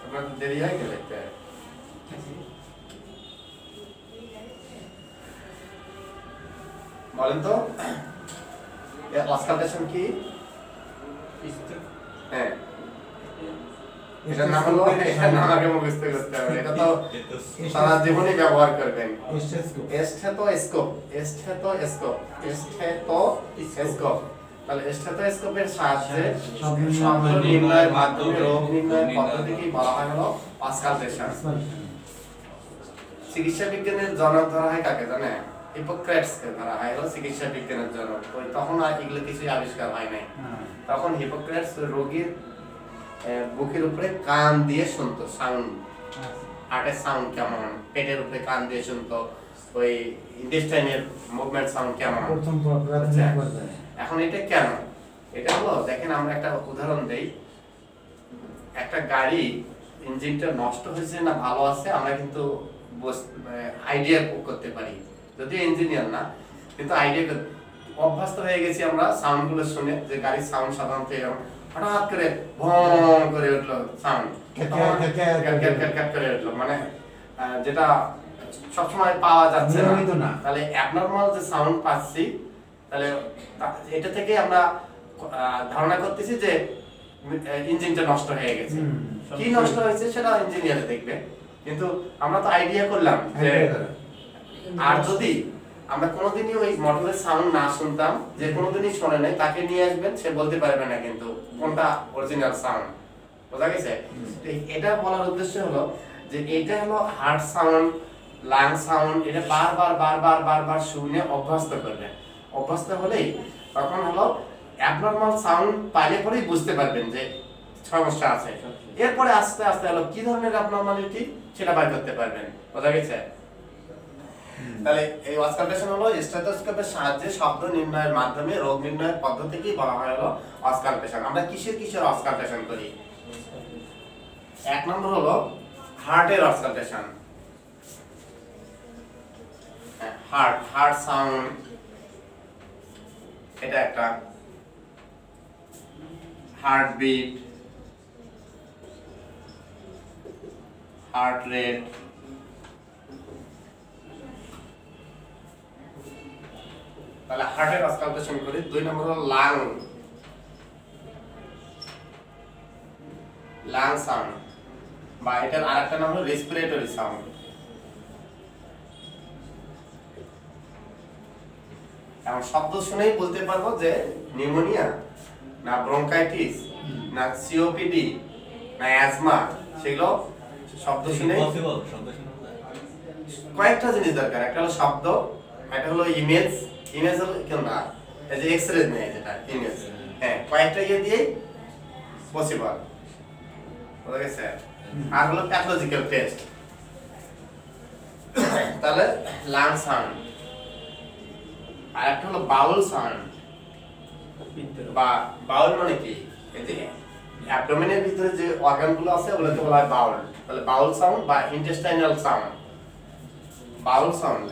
আপনার তো দেরি হয়ে গেল একটা বলেন তো অস্কালটেশন কি হ্যাঁ এটার নাম হলো এটার নাম আগে মুখস্থ করতে হবে এটা তো সারা জীবনই ব্যবহার করবেন স্টেথোস্কোপ তাহলে স্টেথোস্কোপের সাহায্যে শব্দ নির্ণয়ের মাধ্যমে রোগ নির্ণয়ের পদ্ধতিকে বলা হয় হলো অস্কালটেশন চিকিৎসা বিজ্ঞানের জনক ধরা হয় কাকে জানেন হিপোক্রেটসকে ধরা হয় হলো চিকিৎসা বিজ্ঞানের জনক ওই তখন আর এগুলো কিছুই আবিষ্কার হয় নাই তখন হিপোক্রেটস রোগীর বুকের উপরে কান দিয়ে শুনতো সাউন্ড হার্টের সাউন্ড কেমন পেটের উপরে কান দিয়ে শুনতো ওই ইন্টেস্টাইনের মুভমেন্ট সাউন্ড কেমন এখন এটা কেন এটা হলো দেখেন আমরা একটা উদাহরণ দেই একটা গাড়ি ইঞ্জিনটা নষ্ট হয়েছে না ভালো আছে আমরা কিন্তু আইডিয়া করতে পারি যদিও ইঞ্জিনিয়ার না কিন্তু আইডিয়া অভ্যস্ত হয়ে গেছি আমরা সাউন্ডগুলো শুনে যে গাড়ির সাউন্ড সাধারণত এরকম হঠাৎ করে ভং করে উঠলো সাউন্ড করে উঠলো মানে যেটা সবসময় পাওয়া যাচ্ছে না তাহলে অ্যাবনরমাল যে সাউন্ড পাচ্ছি তাহলে এটা থেকে আমরা ধারণা করতেছি যে ইঞ্জিনটা নষ্ট হয়ে গেছে কি নষ্ট হয়েছে সেটা ইঞ্জিনিয়ার দেখবে কিন্তু আমরা তো আইডিয়া করলাম যে আর যদি আমরা কোনোদিনই ওই মোটরের সাউন্ড না শুনতাম যে কোনোদিনই শোনে নাই তাকে নিয়ে আসবেন সে বলতে পারবে না কিন্তু কোনটা অরিজিনাল সাউন্ড বোঝা গেছে এটা বলার উদ্দেশ্য হলো যে এটা হলো হার্ট সাউন্ড লাং সাউন্ড এটা বারবার শুনে অভ্যস্ত করবেন অভ্যস্ত হলেই তখন হলো অ্যাবনরমাল সাউন্ড পাইলে পরেই বুঝতে পারবেন যে সমস্যা আছে এরপরে আস্তে আস্তে হলো কি ধরনের অ্যাবনরমালিটি সেটা বের করতে পারবেন বোঝা গেছে তাহলে এই অস্কালটেশন হলো স্টেথোস্কোপের সাহায্যে শব্দ নির্ণয়ের মাধ্যমে রোগ নির্ণয়ের পদ্ধতিকেই বলা হয় হলো অস্কালটেশন আমরা কিসের অস্কালটেশন করি এক নম্বর হলো হার্টের অস্কালটেশন হার্ট সাউন্ড এটা একটা হার্ট বিট হার্ট রেট তাহলে হার্টের অস্কালটেশন করি দুই নম্বর হলো লাং সাউন্ড বা এটার আরেকটা নাম হলো রেসপিরেটরি সাউন্ড এখন শব্দ শুনেই বলতে পারবো যে নিউমোনিয়া না ব্রঙ্কাইটিস না সিওপিডি না অ্যাজমা সেগুলো শব্দ শুনে কয়েকটা জিনিস দরকার একটা হলো শব্দ একটা হলো ইমেজ হলো কেন না এই যে এক্সরে নেয় যেটা ইমেজ হ্যাঁ কয়েকটা ইয়ে দিয়ে পসিবল বুঝা গেছে আর হলো প্যাথোলজিক্যাল টেস্ট তাহলে লাং সাউন্ড আর একটা হলো বাউল সাউন্ড বা বাউল মানে কি এই যে অ্যাবডোমেনের ভিতরে যে অর্গানগুলো আছে ওগুলোকে বলা হয় বাউল তাহলে বাউল সাউন্ড বা ইন্টেস্টাইনাল সাউন্ড বাউল সাউন্ড